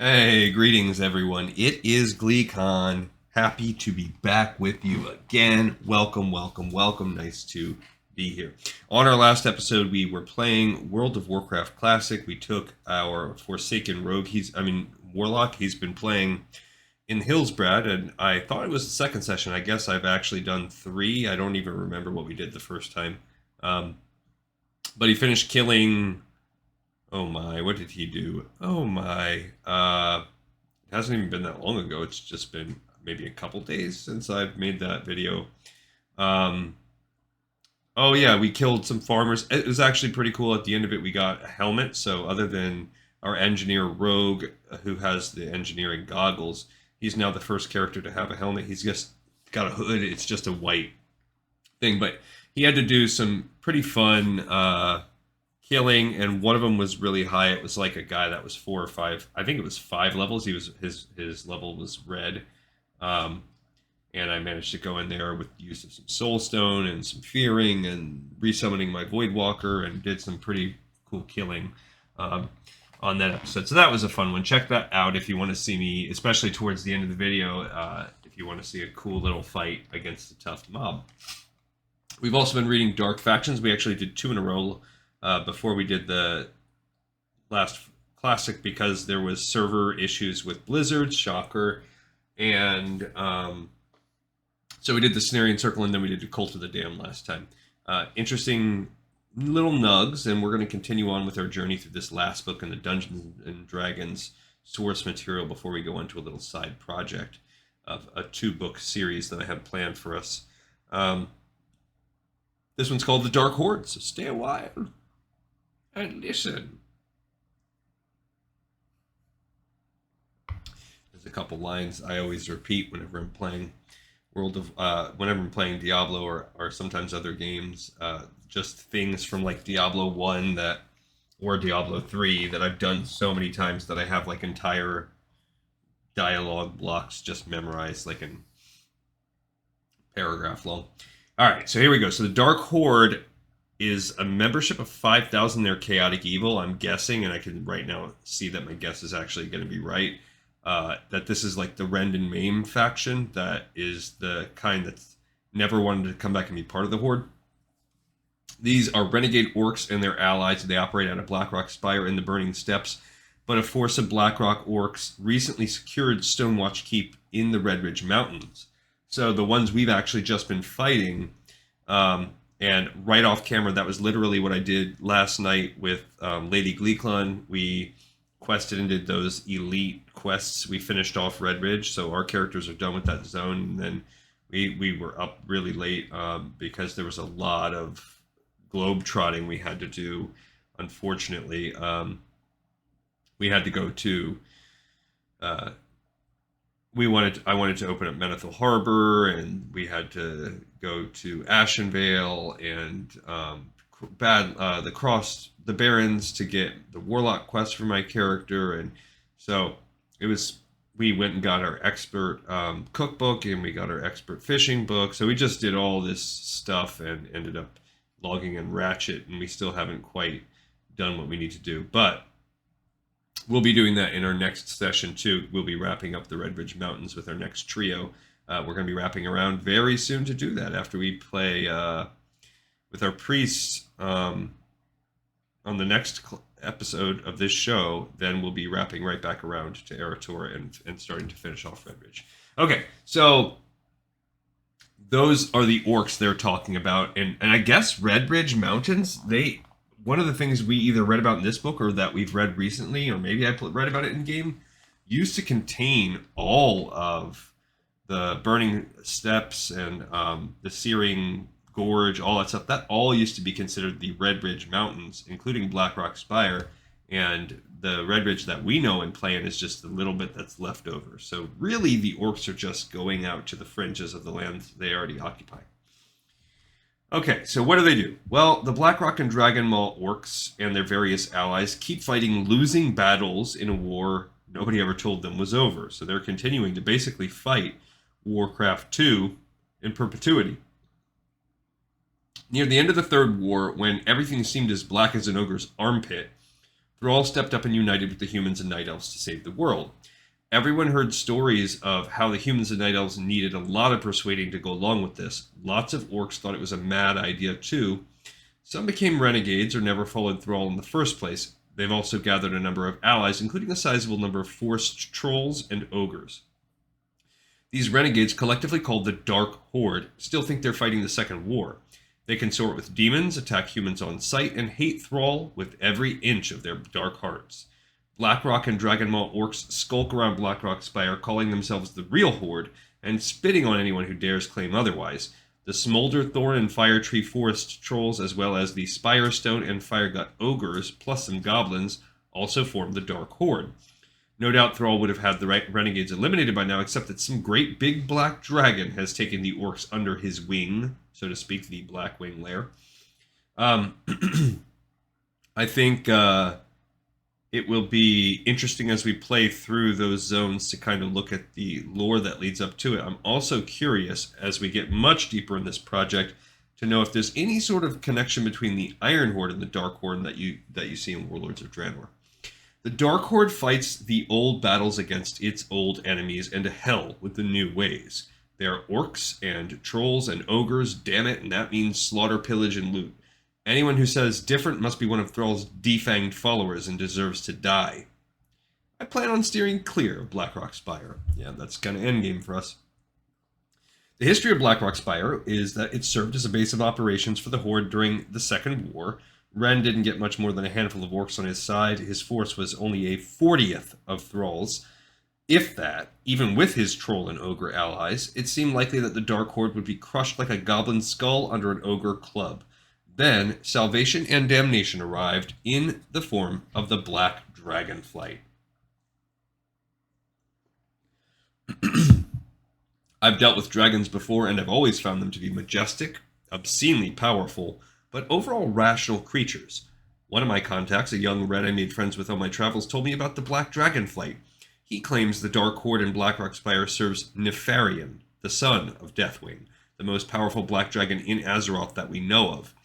Hey, greetings everyone. It is GleeCon. Happy to be back with you again. Welcome, welcome, welcome. Nice to be here. On our last episode, we were playing World of Warcraft Classic. We took our Forsaken Rogue, Warlock. He's been playing in Hillsbrad, and I thought it was the second session. I guess I've actually done three. I don't even remember what we did the first time. But he finished killing. Oh my, what did he do? Oh my. It hasn't even been that long ago. It's just been maybe a couple days since I've made that video. Um, oh yeah, we killed some farmers. It was actually pretty cool. At the end of it, we got a helmet. So other than our engineer Rogue, who has the engineering goggles, he's now the first character to have a helmet. He's just got a hood. It's just a white thing. But he had to do some pretty fun killing, and one of them was really high. It was like a guy that was 4 or 5. I think it was 5 levels. He was his level was red, um, and I managed to go in there with the use of some soulstone and some fearing and resummoning my Voidwalker, and did some pretty cool killing on that episode. So that was a fun one. Check that out if you want to see me, especially towards the end of the video. If you want to see a cool little fight against a tough mob. We've also been reading Dark Factions. We actually did 2 in a row. Before we did the last classic, because there was server issues with Blizzard, shocker, and so we did the Cenarian Circle, and then we did the Cult of the Dam last time. Interesting little nugs, and we're going to continue on with our journey through this last book in the Dungeons and Dragons source material before we go into a little side project of a 2-book series that I have planned for us. This one's called The Dark Horde, so stay a while and listen. There's a couple lines I always repeat whenever I'm playing whenever I'm playing Diablo or sometimes other games. Just things from like Diablo 1 or Diablo 3 that I've done so many times that I have like entire dialogue blocks just memorized, like in paragraph long. All right, so here we go. So the Dark Horde is a membership of 5,000. They're chaotic evil, I'm guessing, and I can right now see that my guess is actually going to be right. That this is like the Rend and Maim faction that is the kind that's never wanted to come back and be part of the Horde. These are renegade orcs and their allies. They operate out of Blackrock Spire in the Burning Steppes, but a force of Blackrock orcs recently secured Stonewatch Keep in the Red Ridge Mountains. So the ones we've actually just been fighting, and right off camera, that was literally what I did last night with Lady GleeCon. We quested and did those elite quests. We finished off Red Ridge, so our characters are done with that zone. And then we were up really late because there was a lot of globe trotting we had to do. Unfortunately, we had to go to. I wanted to open up Menethil Harbor, and we had to go to Ashenvale and the Barrens to get the Warlock quest for my character, and so we went and got our expert cookbook, and we got our expert fishing book. So we just did all this stuff and ended up logging in Ratchet, and we still haven't quite done what we need to do, but we'll be doing that in our next session too. We'll be wrapping up the Red Ridge Mountains with our next trio. We're going to be wrapping around very soon to do that after we play with our priests on the next episode of this show. Then we'll be wrapping right back around to Eretor and starting to finish off Red Ridge. Okay, so those are the orcs they're talking about, and I guess Red Ridge Mountains, one of the things we either read about in this book or that we've read recently, or maybe I read about it in game, used to contain all of the Burning Steppes and the Searing Gorge, all that stuff. That all used to be considered the Red Ridge Mountains, including Blackrock Spire. And the Red Ridge that we know and play in is just the little bit that's left over. So really, the orcs are just going out to the fringes of the lands they already occupy. Okay, so what do? Well, the Blackrock and Dragonmaw orcs and their various allies keep fighting losing battles in a war nobody ever told them was over. So they're continuing to basically fight Warcraft 2 in perpetuity. Near the end of the Third War, when everything seemed as black as an ogre's armpit, Thrall stepped up and united with the humans and night elves to save the world. Everyone heard stories of how the humans and night elves needed a lot of persuading to go along with this. Lots of orcs thought it was a mad idea too. Some became renegades or never followed Thrall in the first place. They've also gathered a number of allies, including a sizable number of forced trolls and ogres. These renegades, collectively called the Dark Horde, still think they're fighting the Second War. They consort with demons, attack humans on sight, and hate Thrall with every inch of their dark hearts. Blackrock and Dragonmaw orcs skulk around Blackrock Spire, calling themselves the real Horde, and spitting on anyone who dares claim otherwise. The Smolder, Thorn, and Fire Tree Forest trolls, as well as the Spirestone and Firegut ogres, plus some goblins, also form the Dark Horde. No doubt Thrall would have had the renegades eliminated by now, except that some great big black dragon has taken the orcs under his wing, so to speak, the Blackwing lair. I think it will be interesting as we play through those zones to kind of look at the lore that leads up to it. I'm also curious, as we get much deeper in this project, to know if there's any sort of connection between the Iron Horde and the Dark Horde that you see in Warlords of Draenor. The Dark Horde fights the old battles against its old enemies and to hell with the new ways. They are orcs and trolls and ogres, damn it, and that means slaughter, pillage, and loot. Anyone who says different must be one of Thrall's defanged followers and deserves to die. I plan on steering clear of Blackrock Spire. Yeah, that's kind of endgame for us. The history of Blackrock Spire is that it served as a base of operations for the Horde during the Second War. Rend didn't get much more than a handful of orcs on his side. His force was only a 40th of Thrall's. If that, even with his troll and ogre allies, it seemed likely that the Dark Horde would be crushed like a goblin skull under an ogre club. Then, salvation and damnation arrived in the form of the Black Dragonflight. I've dealt with dragons before, and I've always found them to be majestic, obscenely powerful, but overall rational creatures. One of my contacts, a young red I made friends with on my travels, told me about the Black Dragonflight. He claims the Dark Horde in Blackrock Spire serves Nefarian, the son of Deathwing, the most powerful black dragon in Azeroth that we know of.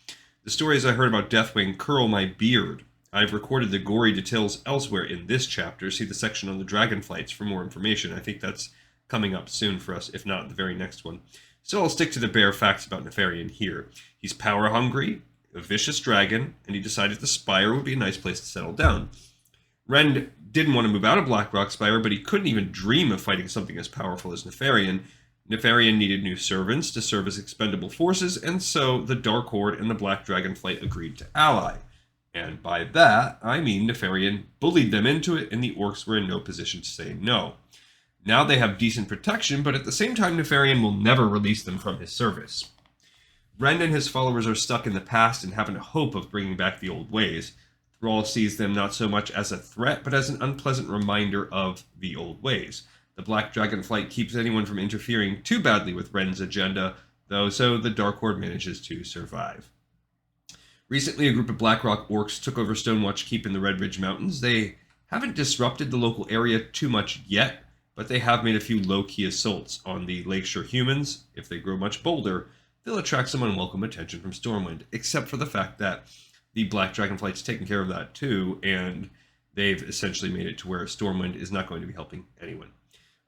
The stories I heard about Deathwing curl my beard. I've recorded the gory details elsewhere in this chapter. See the section on the dragonflights for more information. I think that's coming up soon for us, if not the very next one. So I'll stick to the bare facts about Nefarian here. He's power hungry, a vicious dragon, and he decided the Spire would be a nice place to settle down. Rend didn't want to move out of Blackrock Spire, but he couldn't even dream of fighting something as powerful as Nefarian. Nefarian needed new servants to serve as expendable forces, and so the Dark Horde and the Black Dragonflight agreed to ally. And by that, I mean Nefarian bullied them into it, and the orcs were in no position to say no. Now they have decent protection, but at the same time, Nefarian will never release them from his service. Rend and his followers are stuck in the past and haven't a hope of bringing back the old ways. Thrall sees them not so much as a threat, but as an unpleasant reminder of the old ways. The Black Dragonflight keeps anyone from interfering too badly with Rend's agenda, though, so the Dark Horde manages to survive. Recently, a group of Blackrock orcs took over Stonewatch Keep in the Red Ridge Mountains. They haven't disrupted the local area too much yet, but they have made a few low-key assaults on the Lakeshore humans. If they grow much bolder, they'll attract some unwelcome attention from Stormwind, except for the fact that the Black Dragonflight's taken care of that too, and they've essentially made it to where Stormwind is not going to be helping anyone.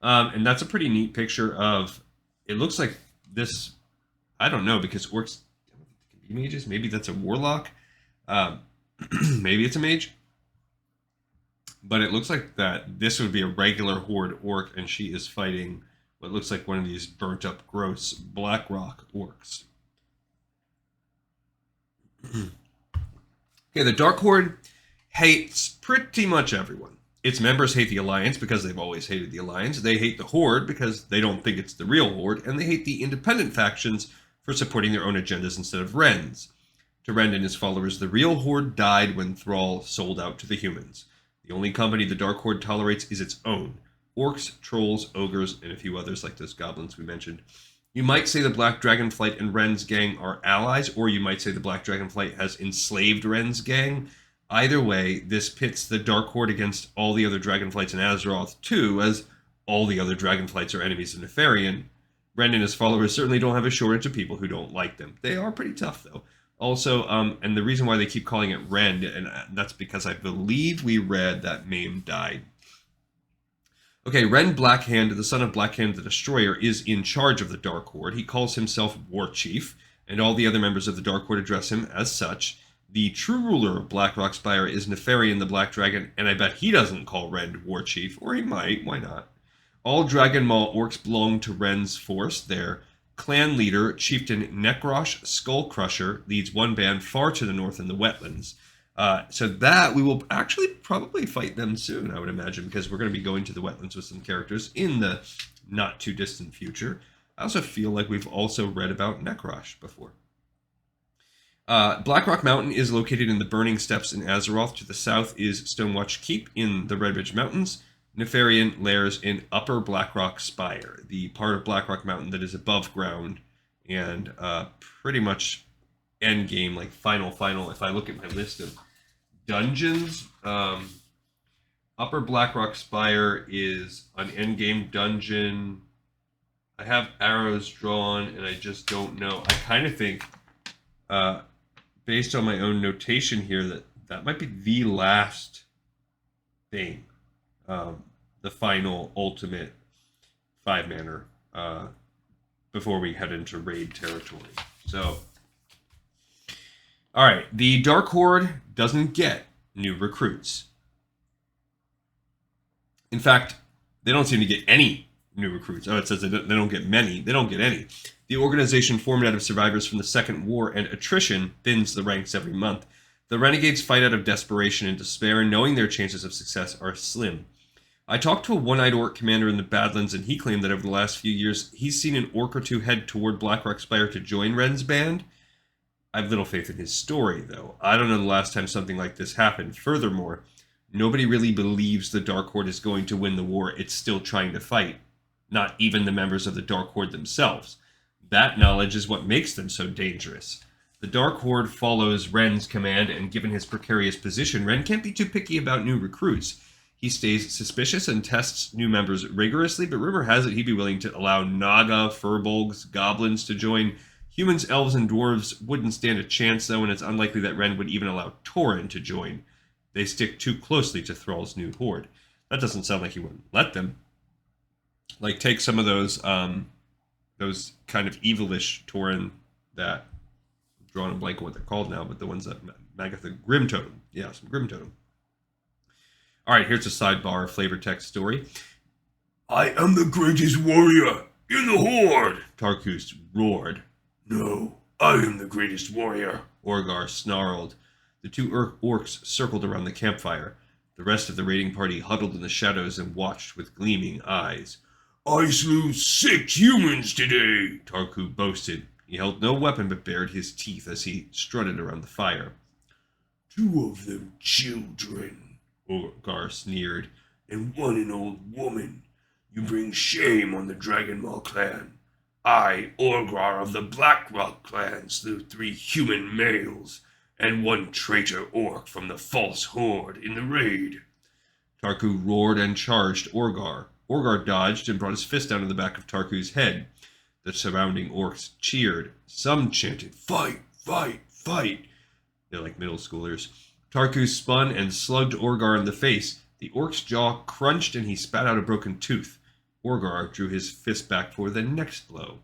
And that's a pretty neat picture of, it looks like this, I don't know, because orcs can be mages. Maybe that's a warlock. Maybe it's a mage. But it looks like that this would be a regular Horde orc, and she is fighting what looks like one of these burnt up, gross Blackrock orcs. Okay, the Dark Horde hates pretty much everyone. Its members hate the Alliance because they've always hated the Alliance. They hate the Horde because they don't think it's the real Horde. And they hate the independent factions for supporting their own agendas instead of Rend's. To Rend and his followers, the real Horde died when Thrall sold out to the humans. The only company the Dark Horde tolerates is its own. Orcs, trolls, ogres, and a few others like those goblins we mentioned. You might say the Black Dragonflight and Rend's gang are allies, or you might say the Black Dragonflight has enslaved Rend's gang. Either way, this pits the Dark Horde against all the other Dragonflights in Azeroth, too, as all the other Dragonflights are enemies of Nefarian. Rend and his followers certainly don't have a shortage of people who don't like them. They are pretty tough, though. Also, and the reason why they keep calling it Rend, and that's because I believe we read that Mame died. Okay, Rend Blackhand, the son of Blackhand the Destroyer, is in charge of the Dark Horde. He calls himself War Chief, and all the other members of the Dark Horde address him as such. The true ruler of Blackrock Spire is Nefarian the Black Dragon, and I bet he doesn't call Rend War Chief, or he might, why not? All Dragon Maw orcs belong to Rend's force. Their clan leader, Chieftain Nekrosh Skullcrusher, leads one band far to the north in the wetlands. So that we will actually probably fight them soon, I would imagine, because we're going to be going to the wetlands with some characters in the not too distant future. I also feel like we've also read about Nekrosh before. Blackrock Mountain is located in the Burning Steppes in Azeroth. To the south is Stonewatch Keep in the Redridge Mountains. Nefarian lairs in Upper Blackrock Spire, the part of Blackrock Mountain that is above ground and pretty much end game, like final. If I look at my list of dungeons, Upper Blackrock Spire is an end game dungeon. I have arrows drawn, and I just don't know. I kind of think, based on my own notation here, that might be the last thing. The final ultimate 5-manner before we head into raid territory. So, all right, the Dark Horde doesn't get new recruits. In fact, they don't seem to get any new recruits. Oh, it says they don't get many. They don't get any. The organization formed out of survivors from the Second War, and attrition thins the ranks every month. The renegades fight out of desperation and despair, knowing their chances of success are slim. I talked to a one-eyed orc commander in the Badlands, and he claimed that over the last few years, he's seen an orc or two head toward Blackrock Spire to join Rend's band. I have little faith in his story, though. I don't know the last time something like this happened. Furthermore, nobody really believes the Dark Horde is going to win the war it's still trying to fight. Not even the members of the Dark Horde themselves. That knowledge is what makes them so dangerous. The Dark Horde follows Rend's command, and given his precarious position, Rend can't be too picky about new recruits. He stays suspicious and tests new members rigorously, but rumor has it he'd be willing to allow Naga, Furbolgs, Goblins to join. Humans, elves, and dwarves wouldn't stand a chance, though, and it's unlikely that Rend would even allow Tauren to join. They stick too closely to Thrall's new horde. That doesn't sound like he wouldn't let them. Like, take some of those kind of evilish Tauren that, I'm drawing a blank on what they're called now, but the ones that Magatha Grim Totem. Yeah, some Grim Totem. All right, here's a sidebar flavor text story. I am the greatest warrior in the Horde, Tarkus roared. No, I am the greatest warrior, Orgar snarled. The two orcs circled around the campfire. The rest of the raiding party huddled in the shadows and watched with gleaming eyes. I slew 6 humans today, Tarku boasted. He held no weapon but bared his teeth as he strutted around the fire. 2 of them children, Orgar sneered, and 1 an old woman. You bring shame on the Dragon Maw clan. I, Orgar of the Blackrock clan, slew 3 human males, and 1 traitor orc from the false horde in the raid. Tarku roared and charged Orgar. Orgar dodged and brought his fist down to the back of Tarku's head. The surrounding orcs cheered. Some chanted, fight, fight, fight. They're like middle schoolers. Tarku spun and slugged Orgar in the face. The orc's jaw crunched and he spat out a broken tooth. Orgar drew his fist back for the next blow.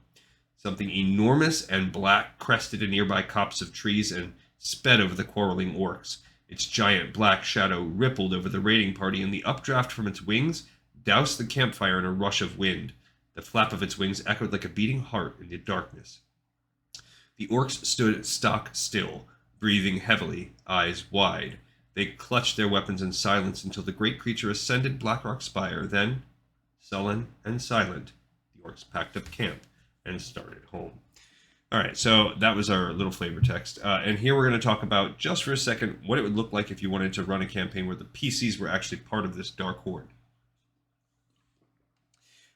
Something enormous and black crested a nearby copse of trees and sped over the quarreling orcs. Its giant black shadow rippled over the raiding party, and the updraft from its wings doused the campfire in a rush of wind. The flap of its wings echoed like a beating heart in the darkness. The orcs stood stock still, breathing heavily, eyes wide. They clutched their weapons in silence until the great creature ascended Blackrock Spire. Then, sullen and silent, the orcs packed up camp and started home. All right, so that was our little flavor text. And here we're going to talk about, just for a second, what it would look like if you wanted to run a campaign where the PCs were actually part of this Dark Horde.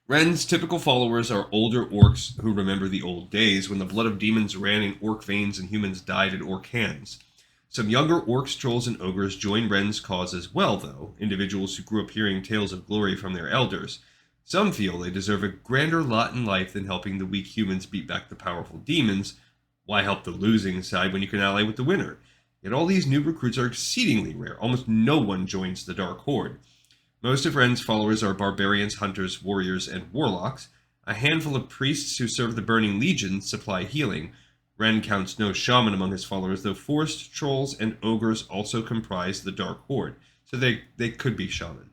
Rend's typical followers are older orcs who remember the old days when the blood of demons ran in orc veins and humans died at orc hands. Some younger orcs, trolls, and ogres join Rend's cause as well, though, individuals who grew up hearing tales of glory from their elders. Some feel they deserve a grander lot in life than helping the weak humans beat back the powerful demons, Why help the losing side when you can ally with the winner? Yet all these new recruits are exceedingly rare. Almost no one joins the Dark Horde. Most of Rend's followers are barbarians, hunters, warriors, and warlocks. A handful of priests who serve the Burning Legion supply healing. Rend counts no shaman among his followers, though forest trolls and ogres also comprise the Dark Horde, so they could be shaman.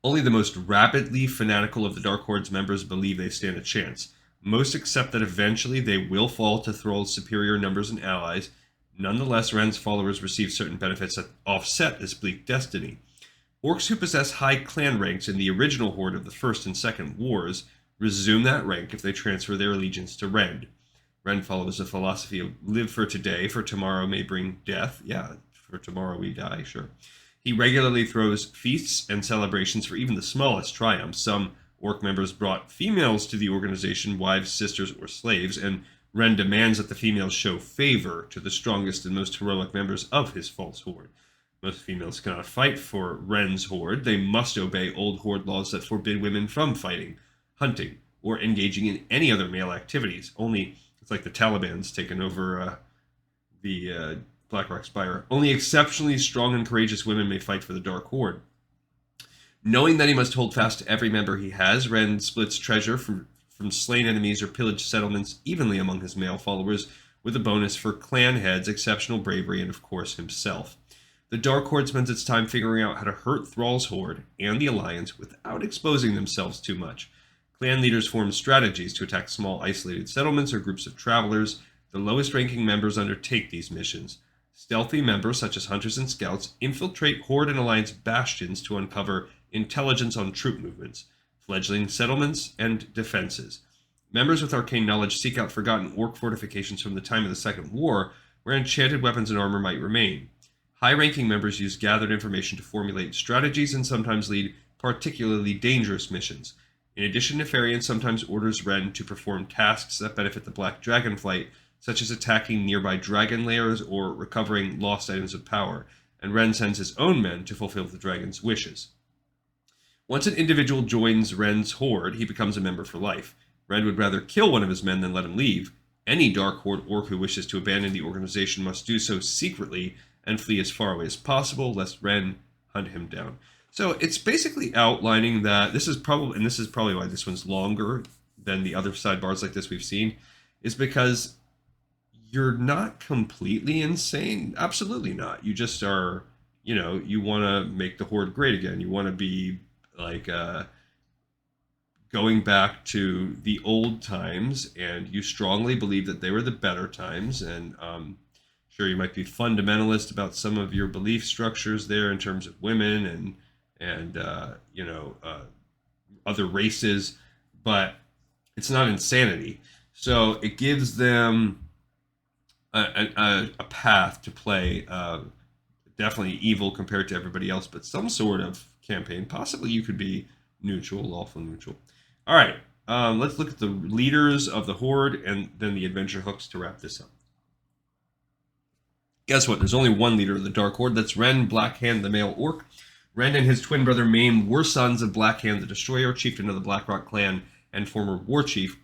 Only the most rabidly fanatical of the Dark Horde's members believe they stand a chance. Most accept that eventually they will fall to Thrall's superior numbers and allies. Nonetheless, Rend's followers receive certain benefits that offset this bleak destiny. Orcs who possess high clan ranks in the original Horde of the First and Second Wars resume that rank if they transfer their allegiance to Rend. Rend follows the philosophy of live for today, for tomorrow may bring death. Yeah, for tomorrow we die, sure. He regularly throws feasts and celebrations for even the smallest triumphs. Some Orc members brought females to the organization, wives, sisters, or slaves, and Rend demands that the females show favor to the strongest and most heroic members of his false Horde. Most females cannot fight for Rend's Horde. They must obey old Horde laws that forbid women from fighting, hunting, or engaging in any other male activities. Only, it's like the Taliban's taken over the Blackrock Spire. Only exceptionally strong and courageous women may fight for the Dark Horde. Knowing that he must hold fast to every member he has, Rend splits treasure from slain enemies or pillaged settlements evenly among his male followers, with a bonus for clan heads, exceptional bravery, and of course himself. The Dark Horde spends its time figuring out how to hurt Thrall's Horde and the Alliance without exposing themselves too much. Clan leaders form strategies to attack small isolated settlements or groups of travelers. The lowest ranking members undertake these missions. Stealthy members, such as hunters and scouts, infiltrate Horde and Alliance bastions to uncover intelligence on troop movements, fledgling settlements, and defenses. Members with arcane knowledge seek out forgotten orc fortifications from the time of the Second War, where enchanted weapons and armor might remain. High-ranking members use gathered information to formulate strategies and sometimes lead particularly dangerous missions. In addition, Nefarian sometimes orders Rend to perform tasks that benefit the Black Dragonflight, such as attacking nearby dragon lairs or recovering lost items of power, and Rend sends his own men to fulfill the dragon's wishes. Once an individual joins Rend's Horde, he becomes a member for life. Rend would rather kill one of his men than let him leave. Any Dark Horde orc who wishes to abandon the organization must do so secretly and flee as far away as possible, lest Rend hunt him down. So it's basically outlining that this is probably why this one's longer than the other sidebars like this we've seen, is because you're not completely insane. Absolutely not. You just are, you want to make the Horde great again. You want to be like going back to the old times, and you strongly believe that they were the better times. And sure, you might be fundamentalist about some of your belief structures there in terms of women and other races, but it's not insanity. So it gives them a path to play, definitely evil compared to everybody else, but some sort of campaign. Possibly you could be neutral, lawful neutral. All right, let's look at the leaders of the Horde and then the adventure hooks to wrap this up. Guess what? There's only one leader of the Dark Horde. That's Rend, Blackhand, the male orc. Rend and his twin brother Maim were sons of Blackhand the Destroyer, chieftain of the Blackrock clan and former war chief.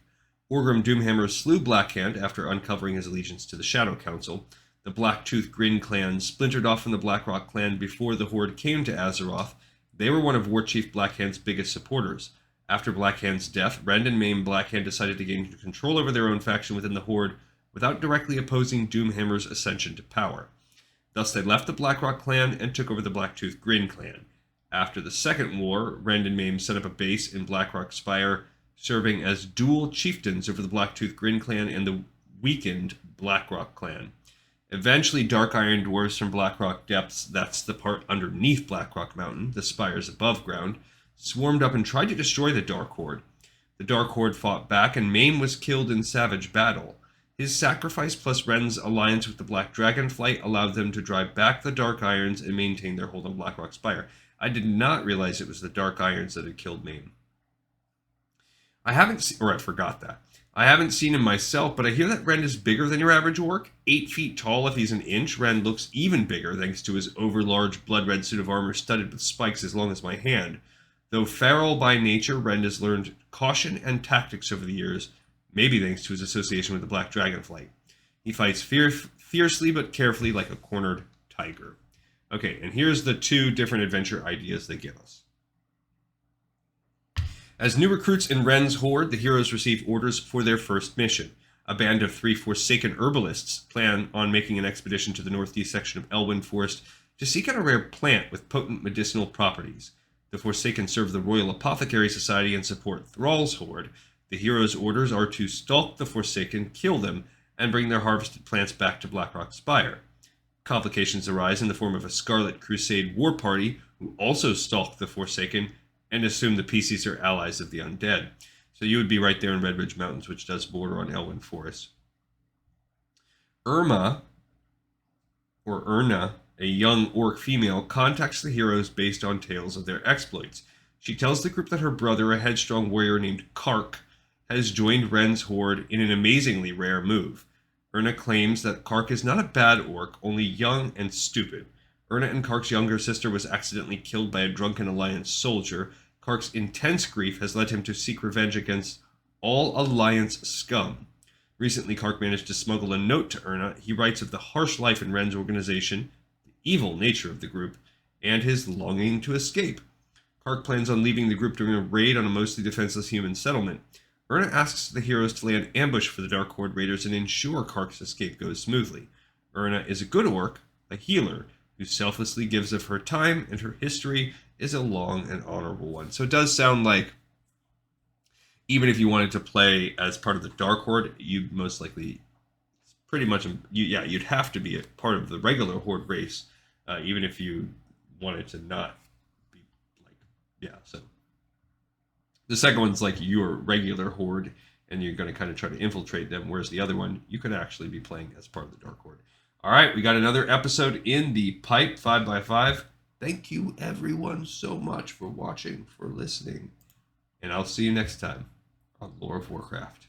Orgrim Doomhammer slew Blackhand after uncovering his allegiance to the Shadow Council. The Blacktooth Grin clan splintered off from the Blackrock clan before the Horde came to Azeroth. They were one of War Chief Blackhand's biggest supporters. After Blackhand's death, Rend and Maim Blackhand decided to gain control over their own faction within the Horde without directly opposing Doomhammer's ascension to power. Thus, they left the Blackrock clan and took over the Blacktooth Grin clan. After the Second War, Rend and Maim set up a base in Blackrock Spire, serving as dual chieftains over the Blacktooth Grin clan and the weakened Blackrock clan. Eventually, Dark Iron Dwarves from Blackrock Depths, that's the part underneath Blackrock Mountain, the spires above ground, swarmed up and tried to destroy the Dark Horde. The Dark Horde fought back, and Maim was killed in savage battle. His sacrifice plus Rend's alliance with the Black Dragonflight allowed them to drive back the Dark Irons and maintain their hold on Blackrock Spire. I did not realize it was the Dark Irons that had killed Maim. I forgot that. I haven't seen him myself, but I hear that Rend is bigger than your average orc. 8 feet tall if he's an inch, Rend looks even bigger thanks to his overlarge blood-red suit of armor studded with spikes as long as my hand. Though feral by nature, Rend has learned caution and tactics over the years. maybe thanks to his association with the Black Dragonflight. He fights fiercely but carefully like a cornered tiger. Okay, and here's the 2 different adventure ideas they give us. As new recruits in Rend's Horde, the heroes receive orders for their first mission. A band of 3 Forsaken herbalists plan on making an expedition to the northeast section of Elwyn Forest to seek out a rare plant with potent medicinal properties. The Forsaken serve the Royal Apothecary Society and support Thrall's Horde. The heroes' orders are to stalk the Forsaken, kill them, and bring their harvested plants back to Blackrock Spire. Complications arise in the form of a Scarlet Crusade war party who also stalk the Forsaken and assume the PCs are allies of the undead. So you would be right there in Red Ridge Mountains, which does border on Elwyn Forest. Erna, a young orc female, contacts the heroes based on tales of their exploits. She tells the group that her brother, a headstrong warrior named Kark, has joined Rend's Horde in an amazingly rare move. Erna claims that Kark is not a bad orc, only young and stupid. Erna and Kark's younger sister was accidentally killed by a drunken Alliance soldier. Kark's intense grief has led him to seek revenge against all Alliance scum. Recently, Kark managed to smuggle a note to Erna. He writes of the harsh life in Rend's organization, the evil nature of the group, and his longing to escape. Kark plans on leaving the group during a raid on a mostly defenseless human settlement. Erna asks the heroes to lay an ambush for the Dark Horde raiders and ensure Kark's escape goes smoothly. Erna is a good orc, a healer, who selflessly gives of her time, and her history is a long and honorable one. So it does sound like even if you wanted to play as part of the Dark Horde, you'd most likely pretty much, you'd have to be a part of the regular Horde race, even if you wanted to not be so. The second one's like your regular Horde, and you're going to kind of try to infiltrate them, whereas the other one, you could actually be playing as part of the Dark Horde. All right, we got another episode in the pipe, 5x5. Thank you, everyone, so much for watching, for listening, and I'll see you next time on Lore of Warcraft.